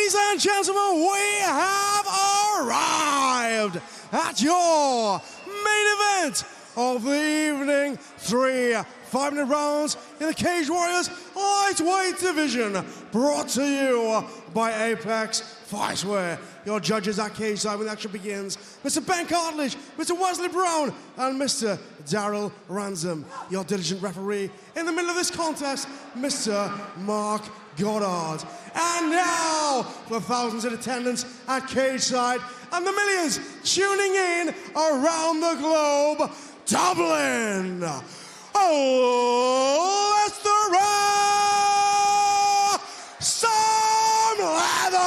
Ladies and gentlemen, we have arrived at your main event of the evening. 3 5-minute rounds in the Cage Warriors lightweight division, brought to you by Apex Fightwear. Your judges at cage side when the action begins: Mr. Ben Cartledge, Mr. Wesley Brown, and Mr. Daryl Ransom. Your diligent referee in the middle of this contest, Mr. Mark Goddard. And now, for thousands in attendance at cage side and the millions tuning in around the globe, Dublin, oh, let's throw some leather!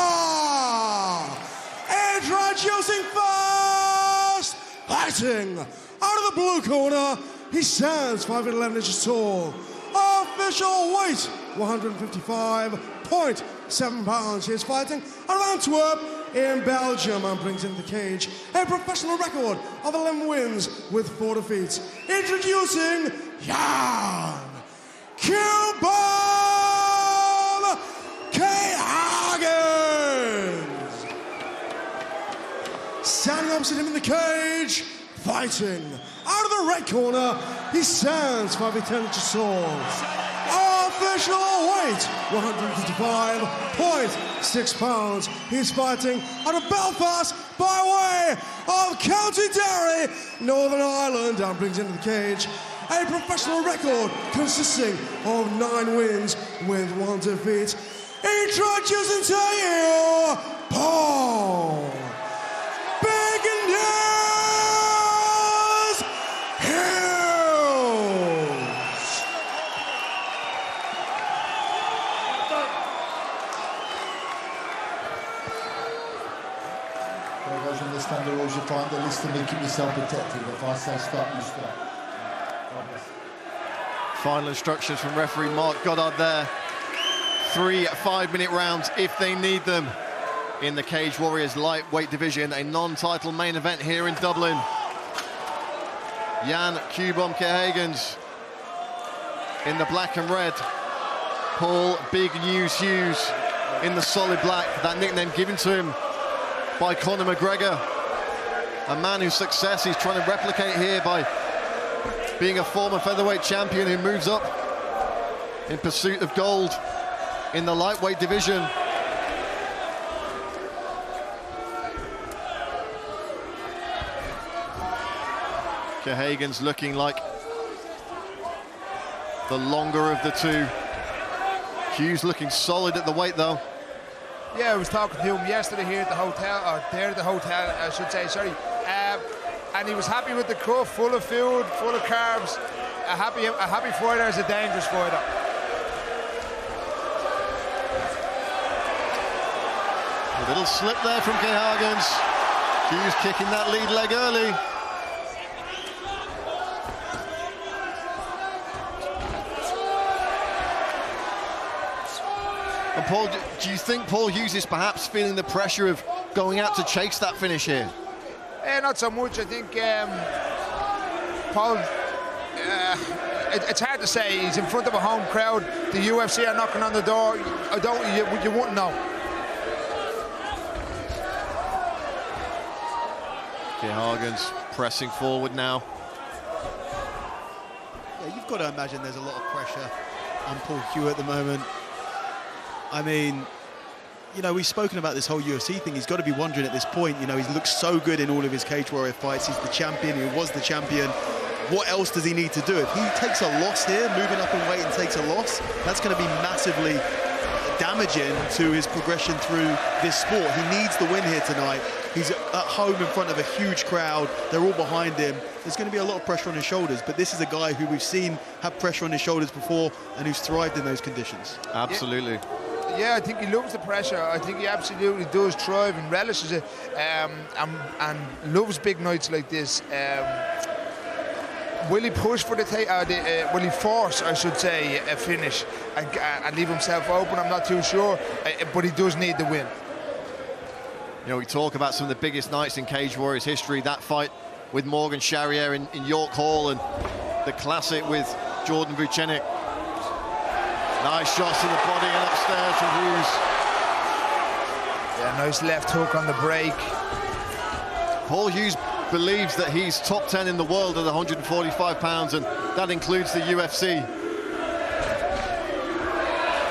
Introducing first, fighting out of the blue corner, he stands 5'11" inches tall. Official weight, 155.7 pounds. He is fighting out of Antwerp in Belgium and brings into the cage a professional record of 11 wins with 4 defeats. Introducing Jan Cuban Quaeyhaegens. Standing opposite him in the cage, fighting out of the red corner, he stands 5'10" inches tall. Official weight, 155.6 pounds. He's fighting out of Belfast by way of County Derry, Northern Ireland, and brings into the cage a professional record consisting of 9 wins with 1 defeat. Introducing to you, Paul Big News Hughes. Well, guys, understand the rules. You find the list and keep yourself protected. If I say stop, you stop. Final instructions from referee Mark Goddard there. 3 5-minute rounds if they need them in the Cage Warriors lightweight division, a non-title main event here in Dublin. Jan Cuban Quaeyhaegens in the black and red. Paul Big News Hughes in the solid black, that nickname given to him by Conor McGregor. A man whose success he's trying to replicate here by being a former featherweight champion who moves up in pursuit of gold in the lightweight division. Quaeyhaegens looking like the longer of the two. Hughes looking solid at the weight though. Yeah, I was talking to him yesterday here at the hotel, or there at the hotel, I should say, sorry. And he was happy with the cut, full of food, full of carbs. A happy fighter is a dangerous fighter. A little slip there from Quaeyhaegens. Hughes kicking that lead leg early. And Paul, do you think Paul Hughes is perhaps feeling the pressure of going out to chase that finish here? Not so much. I think Paul, it's hard to say. He's in front of a home crowd. The UFC are knocking on the door. You wouldn't know. Quaeyhaegens pressing forward now. Yeah, you've got to imagine there's a lot of pressure on Paul Hughes at the moment. I mean, you know, we've spoken about this whole UFC thing. He's got to be wondering at this point, you know, he's looked so good in all of his Cage Warrior fights. He's the champion, he was the champion. What else does he need to do? If he takes a loss here, moving up in weight and takes a loss, that's going to be massively damaging to his progression through this sport. He needs the win here tonight. He's at home in front of a huge crowd. They're all behind him. There's going to be a lot of pressure on his shoulders, but this is a guy who we've seen have pressure on his shoulders before and who's thrived in those conditions. Absolutely. Yeah, I think he loves the pressure. I think he absolutely does thrive and relishes it, and loves big nights like this. Will he push for will he force, I should say, a finish and leave himself open? I'm not too sure, but he does need the win. You know, we talk about some of the biggest nights in Cage Warriors history. That fight with Morgan Charrier in York Hall, and the classic with Jordan Vucenic. Nice shots to the body and upstairs from Hughes. Yeah, nice left hook on the break. Paul Hughes believes that he's top 10 in the world at 145 pounds, and that includes the UFC.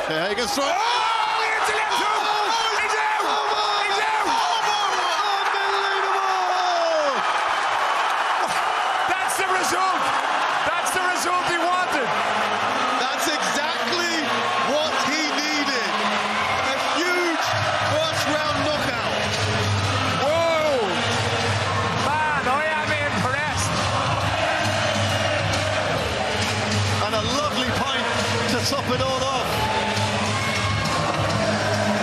Quaeyhaegens throw. Top it all off.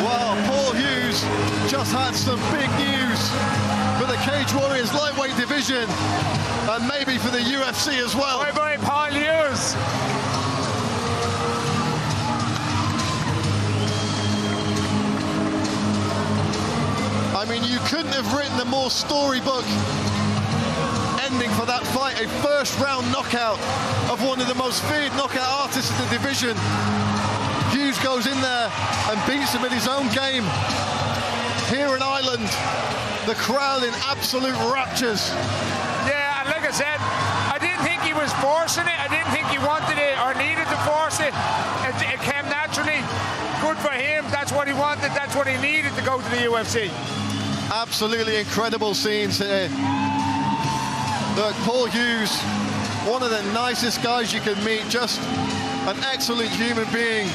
Wow, Paul Hughes just had some big news for the Cage Warriors lightweight division, and maybe for the UFC as well. Bye-bye, Paul Hughes. I mean, you couldn't have written a more storybook ending for that fight. A first-round knockout of one of the most feared knockout artists in the division. Hughes goes in there and beats him in his own game. Here in Ireland, the crowd in absolute raptures. Yeah, and like I said, I didn't think he was forcing it. I didn't think he wanted it or needed to force it. It came naturally. Good for him. That's what he wanted. That's what he needed to go to the UFC. Absolutely incredible scenes here. Look, Paul Hughes, one of the nicest guys you can meet, just an excellent human being.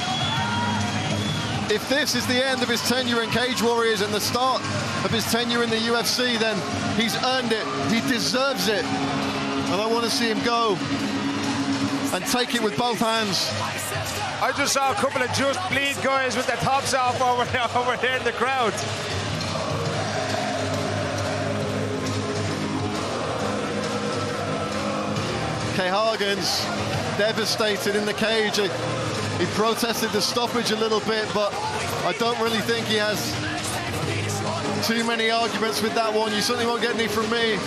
If this is the end of his tenure in Cage Warriors and the start of his tenure in the UFC, then he's earned it. He deserves it. And I want to see him go and take it with both hands. I just saw a couple of Just Bleed guys with their tops off over there in the crowd. Quaeyhaegens devastated in the cage. He protested the stoppage a little bit, but I don't really think he has too many arguments with that one. You certainly won't get any from me.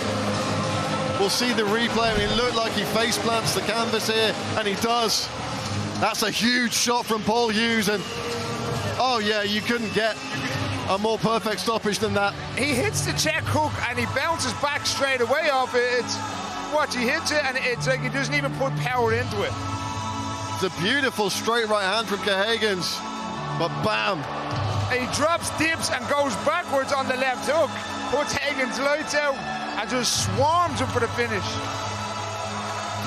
We'll see the replay. I mean, it looked like he face plants the canvas here, and he does. That's a huge shot from Paul Hughes, and oh yeah, you couldn't get a more perfect stoppage than that. He hits the check hook and he bounces back straight away off it. He hits it and it's like he doesn't even put power into it. It's a beautiful straight right hand from Quaeyhaegens, but bam. He drops, dips and goes backwards on the left hook, puts Hagen's lights out and just swarms him for the finish.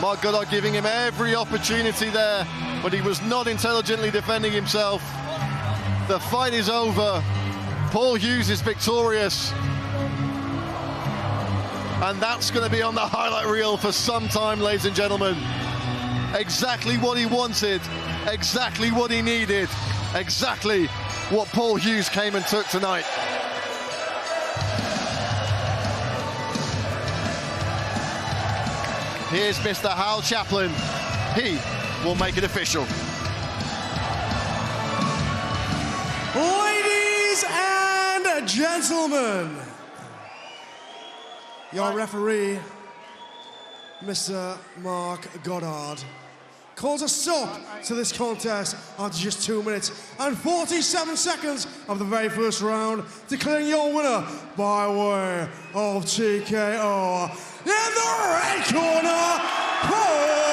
Mark Goddard giving him every opportunity there, but he was not intelligently defending himself. The fight is over. Paul Hughes is victorious. And that's going to be on the highlight reel for some time, ladies and gentlemen. Exactly what he wanted, exactly what he needed, exactly what Paul Hughes came and took tonight. Here's Mr. Hal Chaplin. He will make it official. Ladies and gentlemen, your referee, Mr. Mark Goddard, calls a stop to this contest after just 2 minutes and 47 seconds of the very first round, declaring your winner by way of TKO in the red corner, Paul